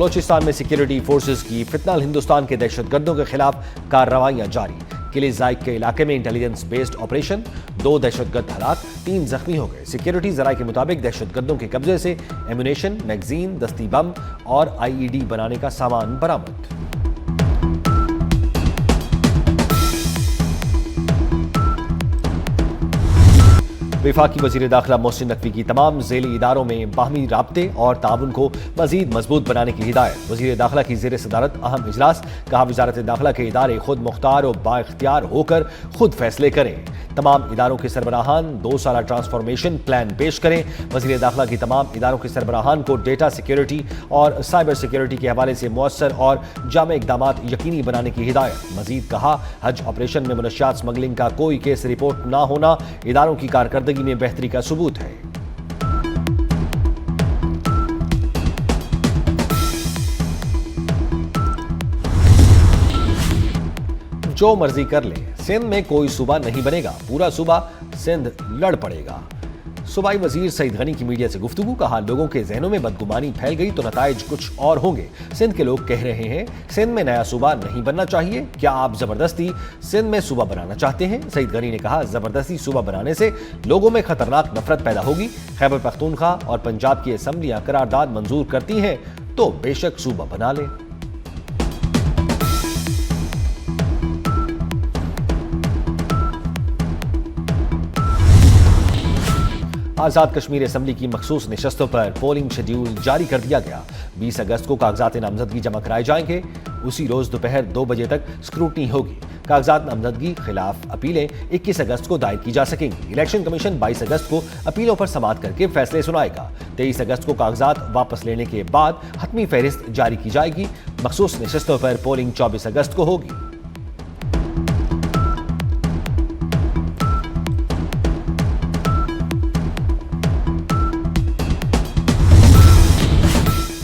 بلوچستان میں security forces کی فتنہ ہندوستان کے دہشت گردوں کے خلاف کارروائیاں جاری۔ قلعہ زائق کے علاقے میں انٹیلیجنس بیسڈ آپریشن، 2 دہشت گرد ہلاک، 3 زخمی ہو گئے۔ سیکیورٹی ذرائع کے مطابق دہشت گردوں کے قبضے سے ایمونیشن، میگزین، دستی بم اور IED بنانے کا سامان برآمد۔ وفاقی وزیر داخلہ محسن نقوی کی تمام ذیلی اداروں میں باہمی رابطے اور تعاون کو مزید مضبوط بنانے کی ہدایت۔ وزیر داخلہ کی زیر صدارت اہم اجلاس، کہا وزارت داخلہ کے ادارے خود مختار و با اختیار ہو کر خود فیصلے کریں۔ تمام اداروں کے سربراہان 2 سالہ ٹرانسفارمیشن پلان پیش کریں۔ وزیر داخلہ کی تمام اداروں کے سربراہان کو ڈیٹا سیکیورٹی اور سائبر سیکیورٹی کے حوالے سے مؤثر اور جامع اقدامات یقینی بنانے کی ہدایت۔ مزید کہا حج آپریشن میں منشیات سمگلنگ کا کوئی کیس رپورٹ نہ ہونا اداروں کی کارکردگی میں بہتری کا ثبوت ہے۔ جو مرضی کر لے، سندھ میں کوئی صوبہ نہیں بنے گا، پورا صوبہ سندھ لڑ پڑے گا۔ صوبائی وزیر سعید غنی کی میڈیا سے گفتگو، کہا لوگوں کے ذہنوں میں بدگمانی پھیل گئی تو نتائج کچھ اور ہوں گے۔ سندھ کے لوگ کہہ رہے ہیں سندھ میں نیا صوبہ نہیں بننا چاہیے، کیا آپ زبردستی سندھ میں صوبہ بنانا چاہتے ہیں؟ سعید غنی نے کہا زبردستی صوبہ بنانے سے لوگوں میں خطرناک نفرت پیدا ہوگی۔ خیبر پختونخوا اور پنجاب کی اسمبلیاں قرارداد منظور کرتی ہیں تو بے شک صوبہ بنا لیں۔ آزاد کشمیر اسمبلی کی مخصوص نشستوں پر پولنگ شیڈیول جاری کر دیا گیا۔ 20 اگست کو کاغذات نامزدگی جمع کرائے جائیں گے۔ اسی روز دوپہر 2 بجے تک اسکروٹنی ہوگی۔ کاغذات نامزدگی خلاف اپیلیں 21 اگست کو دائر کی جا سکیں گی۔ الیکشن کمیشن 22 اگست کو اپیلوں پر سماعت کر کے فیصلے سنائے گا۔ 23 اگست کو کاغذات واپس لینے کے بعد حتمی فہرست جاری کی جائے گی۔ مخصوص نشستوں پر پولنگ 24 اگست کو ہوگی۔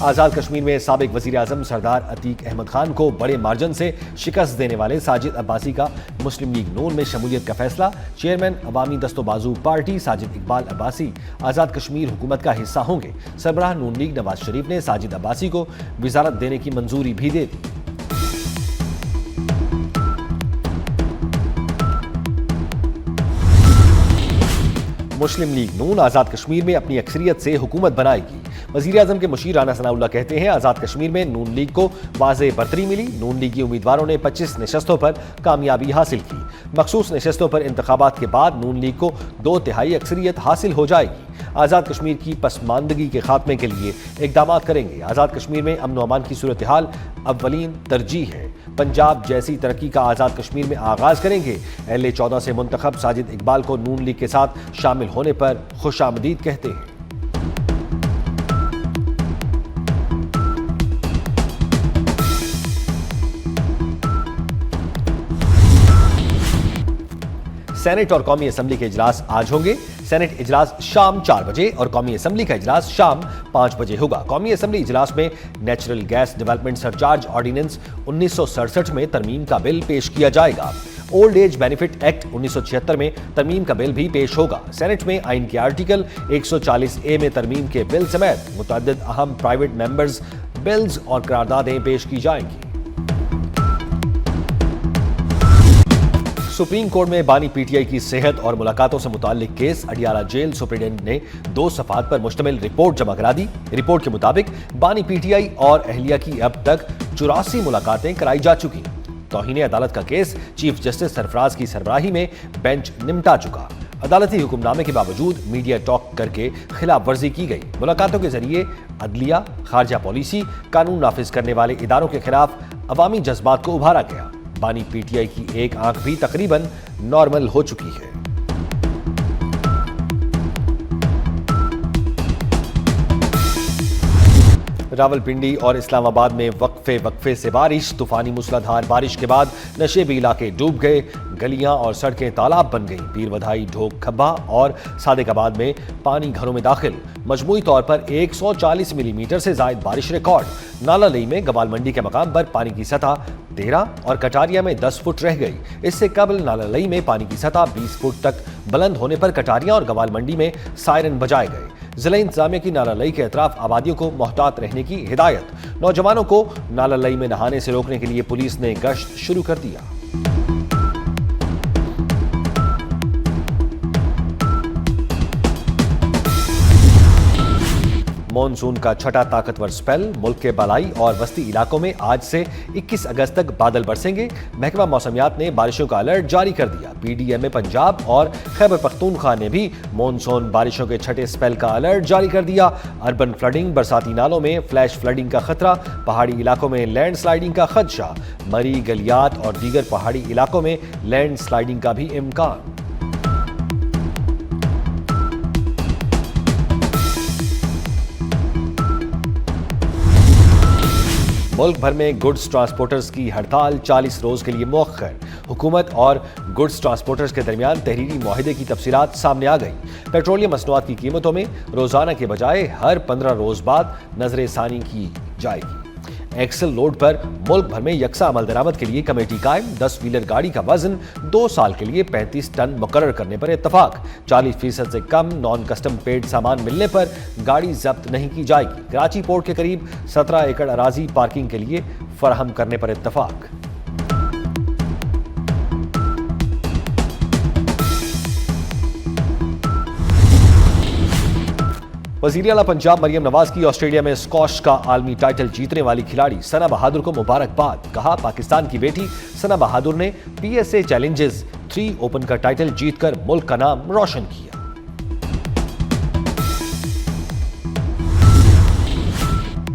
آزاد کشمیر میں سابق وزیر اعظم سردار عتیق احمد خان کو بڑے مارجن سے شکست دینے والے ساجد عباسی کا مسلم لیگ نون میں شمولیت کا فیصلہ۔ چیئرمین عوامی دست و بازو پارٹی ساجد اقبال عباسی آزاد کشمیر حکومت کا حصہ ہوں گے۔ سربراہ نون لیگ نواز شریف نے ساجد عباسی کو وزارت دینے کی منظوری بھی دے دی۔ مسلم لیگ نون آزاد کشمیر میں اپنی اکثریت سے حکومت بنائے گی۔ وزیر اعظم کے مشیر رانا ثناء اللہ کہتے ہیں آزاد کشمیر میں نون لیگ کو واضح برتری ملی۔ نون لیگی امیدواروں نے 25 نشستوں پر کامیابی حاصل کی۔ مخصوص نشستوں پر انتخابات کے بعد نون لیگ کو 2/3 اکثریت حاصل ہو جائے گی۔ آزاد کشمیر کی پسماندگی کے خاتمے کے لیے اقدامات کریں گے۔ آزاد کشمیر میں امن و امان کی صورتحال اولین ترجیح ہے۔ پنجاب جیسی ترقی کا آزاد کشمیر میں آغاز کریں گے۔ اہل 14 سے منتخب ساجد اقبال کو نون لیگ کے ساتھ شامل ہونے پر خوش آمدید کہتے ہیں۔ سینٹ اور قومی اسمبلی کے اجلاس آج ہوں گے۔ سینٹ اجلاس شام 4 بجے اور قومی اسمبلی کا اجلاس شام 5 بجے ہوگا۔ قومی اسمبلی اجلاس میں natural gas development surcharge ordinance 1967 میں ترمیم کا بل پیش کیا جائے گا۔ اولڈ ایج بینیفٹ ایکٹ 1976 میں ترمیم کا بل بھی پیش ہوگا۔ سینٹ میں آئین کے آرٹیکل 140A میں ترمیم کے بل سمیت متعدد اہم پرائیویٹ ممبرز بلز اور قراردادیں پیش کی جائیں گی۔ سپریم کورٹ میں بانی PTI کی صحت اور ملاقاتوں سے متعلق کیس، اڈیالہ جیل سپرنٹینڈنٹ نے 2 صفحات پر مشتمل رپورٹ جمع کرا دی۔ رپورٹ کے مطابق بانی PTI اور اہلیہ کی اب تک 84 ملاقاتیں کرائی جا چکی۔ توہین عدالت کا کیس چیف جسٹس سرفراز کی سربراہی میں بینچ نمٹا چکا۔ عدالتی حکم نامے کے باوجود میڈیا ٹاک کر کے خلاف ورزی کی گئی۔ ملاقاتوں کے ذریعے عدلیہ، خارجہ پالیسی، قانون نافذ کرنے والے اداروں کے خلاف عوامی جذبات کو ابھارا گیا۔ بانی PTI کی ایک آنکھ بھی تقریباً نارمل ہو چکی ہے۔ راولپنڈی اور اسلام آباد میں وقفے سے بارش، طوفانی موسلادھار بارش کے بعد نشیبی علاقے ڈوب گئے، گلیاں اور سڑکیں تالاب بن گئیں۔ پیر بدھائی، ڈھوک کھبا اور صادق آباد میں پانی گھروں میں داخل۔ مجموعی طور پر 140 ملی میٹر سے زائد بارش ریکارڈ۔ نالا لئی میں گوال منڈی کے مقام پر پانی کی سطح 13 اور کٹاریا میں 10 فٹ رہ گئی۔ اس سے قبل نالا لئی میں پانی کی سطح 20 فٹ تک بلند ہونے پر کٹاریا اور گوال منڈی میں سائرن بجائے گئے۔ ضلع انتظامیہ کی نالہ لئی کے اطراف آبادیوں کو محتاط رہنے کی ہدایت۔ نوجوانوں کو نالہ لئی میں نہانے سے روکنے کے لیے پولیس نے گشت شروع کر دیا۔ مونسون کا چھٹا طاقتور سپیل، ملک کے بالائی اور وسطی علاقوں میں آج سے 21 اگست تک بادل برسیں گے۔ محکمہ موسمیات نے بارشوں کا الرٹ جاری کر دیا۔ پی ڈی ایم پنجاب اور خیبر پختونخوا نے بھی مونسون بارشوں کے چھٹے سپیل کا الرٹ جاری کر دیا۔ اربن فلڈنگ، برساتی نالوں میں فلیش فلڈنگ کا خطرہ، پہاڑی علاقوں میں لینڈ سلائیڈنگ کا خدشہ، مری، گلیات اور دیگر پہاڑی علاقوں میں لینڈ سلائیڈنگ کا بھی امکان۔ ملک بھر میں گڈز ٹرانسپورٹرز کی ہڑتال 40 روز کے لیے مؤخر۔ حکومت اور گڈز ٹرانسپورٹرز کے درمیان تحریری معاہدے کی تفصیلات سامنے آ گئیں۔ پیٹرولیم مصنوعات کی قیمتوں میں روزانہ کے بجائے ہر 15 روز بعد نظر ثانی کی جائے گی۔ ایکسل لوڈ پر ملک بھر میں یکساں عمل درآمد کے لیے کمیٹی قائم۔ 10 ویلر گاڑی کا وزن 2 سال کے لیے 35 ٹن مقرر کرنے پر اتفاق۔ 40% سے کم نان کسٹم پیڈ سامان ملنے پر گاڑی ضبط نہیں کی جائے گی۔ کراچی پورٹ کے قریب 17 ایکڑ اراضی پارکنگ کے لیے فراہم کرنے پر اتفاق۔ وزیر اعلیٰ پنجاب مریم نواز کی آسٹریلیا میں اسکواش کا عالمی ٹائٹل جیتنے والی کھلاڑی ثنا بہادر کو مبارکباد۔ کہا، پاکستان کی بیٹی ثنا بہادر نے P S A challenges 3 open کا ٹائٹل جیت کر ملک کا نام روشن کیا۔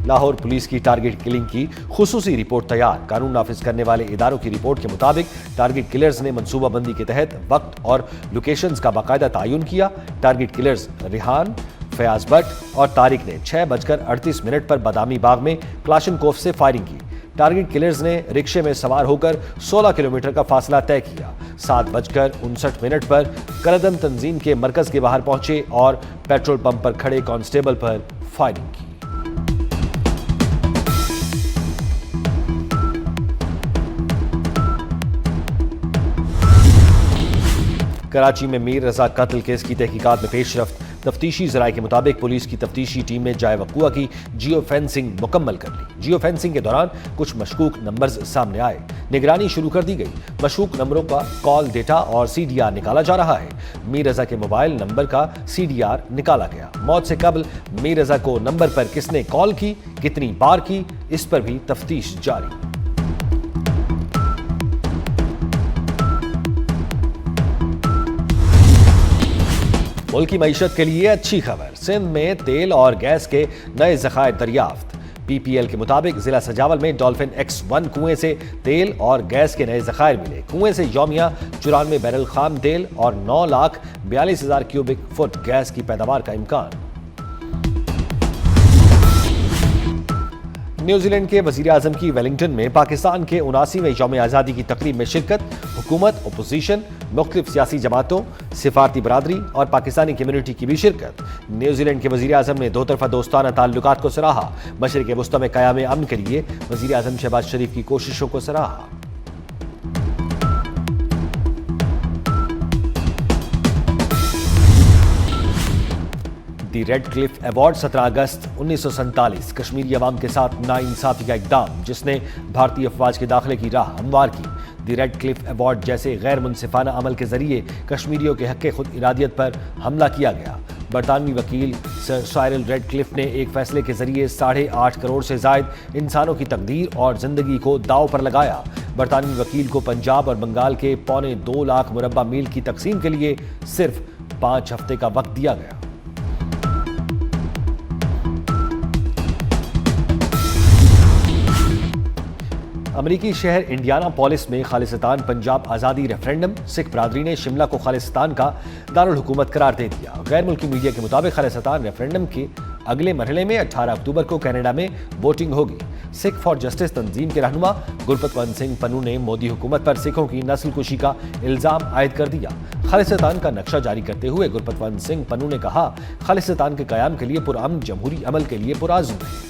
لاہور پولیس کی ٹارگٹ کلنگ کی خصوصی رپورٹ تیار۔ قانون نافذ کرنے والے اداروں کی رپورٹ کے مطابق ٹارگٹ کلرز نے منصوبہ بندی کے تحت وقت اور لوکیشنز کا باقاعدہ تعین کیا۔ ٹارگٹ کلرز ریحان، فیاض بٹ اور طارق نے 6:38 پر بادامی باغ میں کلاشنکوف سے فائرنگ کی۔ ٹارگٹ کلرز نے رکشے میں سوار ہو کر 16 کلومیٹر کا فاصلہ طے کیا۔ 7:59 پر کردم تنظیم کے مرکز کے باہر پہنچے اور پیٹرول پمپ پر کھڑے کانسٹیبل پر فائرنگ کی۔ کراچی میں میر رضا قتل کیس کی تحقیقات میں پیش رفت۔ تفتیشی ذرائع کے مطابق پولیس کی تفتیشی ٹیم نے جائے وقوع کی جیو فینسنگ مکمل کر لی۔ جیو فینسنگ کے دوران کچھ مشکوک نمبرز سامنے آئے۔ نگرانی شروع کر دی گئی۔ مشکوک نمبروں کا کال ڈیٹا اور سی ڈی آر نکالا جا رہا ہے۔ میر رضا کے موبائل نمبر کا سی ڈی آر نکالا گیا۔ موت سے قبل میر رضا کو نمبر پر کس نے کال کی، کتنی بار کی، اس پر بھی تفتیش جاری۔ ملک کی معیشت کے لیے اچھی خبر، سندھ میں تیل اور گیس کے نئے ذخائر دریافت۔ پی پی ایل کے مطابق ضلع سجاول میں ڈولفن X1 کنویں سے تیل اور گیس کے نئے ذخائر ملے۔ کنویں سے یومیہ 94 بیرل خام تیل اور 9,42,000 کیوبک فٹ گیس کی پیداوار کا امکان۔ نیوزی لینڈ کے وزیر اعظم کی ویلنگٹن میں پاکستان کے 79ویں یوم آزادی کی تقریب میں شرکت۔ حکومت، اپوزیشن، مختلف سیاسی جماعتوں، سفارتی برادری اور پاکستانی کمیونٹی کی بھی شرکت۔ نیوزی لینڈ کے وزیر اعظم نے دو طرفہ دوستانہ تعلقات کو سراہا۔ مشرق وسطی میں قیام امن کے لیے وزیر اعظم شہباز شریف کی کوششوں کو سراہا۔ دی ریڈ کلف ایوارڈ 17 اگست 1947 کشمیری عوام کے ساتھ ناانصافی کا اقدام جس نے بھارتی افواج کے داخلے کی راہ ہموار کی۔ دی ریڈ کلف ایوارڈ جیسے غیر منصفانہ عمل کے ذریعے کشمیریوں کے حق خود ارادیت پر حملہ کیا گیا۔ برطانوی وکیل سر سائرل ریڈ کلف نے ایک فیصلے کے ذریعے 8.5 کروڑ سے زائد انسانوں کی تقدیر اور زندگی کو داؤ پر لگایا۔ برطانوی وکیل کو پنجاب اور بنگال کے 2.25 لاکھ مربع میل کی تقسیم کے لیے صرف 5 ہفتے کا وقت دیا گیا۔ امریکی شہر انڈیانا پولس میں خالصتان پنجاب آزادی ریفرینڈم، سکھ برادری نے شملہ کو خالصتان کا دارالحکومت قرار دے دیا۔ غیر ملکی میڈیا کے مطابق خالصتان ریفرینڈم کے اگلے مرحلے میں 18 اکتوبر کو کینیڈا میں ووٹنگ ہوگی۔ سکھ فار جسٹس تنظیم کے رہنما گرپتونت سنگھ پنو نے مودی حکومت پر سکھوں کی نسل کشی کا الزام عائد کر دیا۔ خالصتان کا نقشہ جاری کرتے ہوئے گرپتونت سنگھ پنو نے کہا، خالصتان کے قیام کے لیے پرامن جمہوری عمل کے لیے پرعزم ہے۔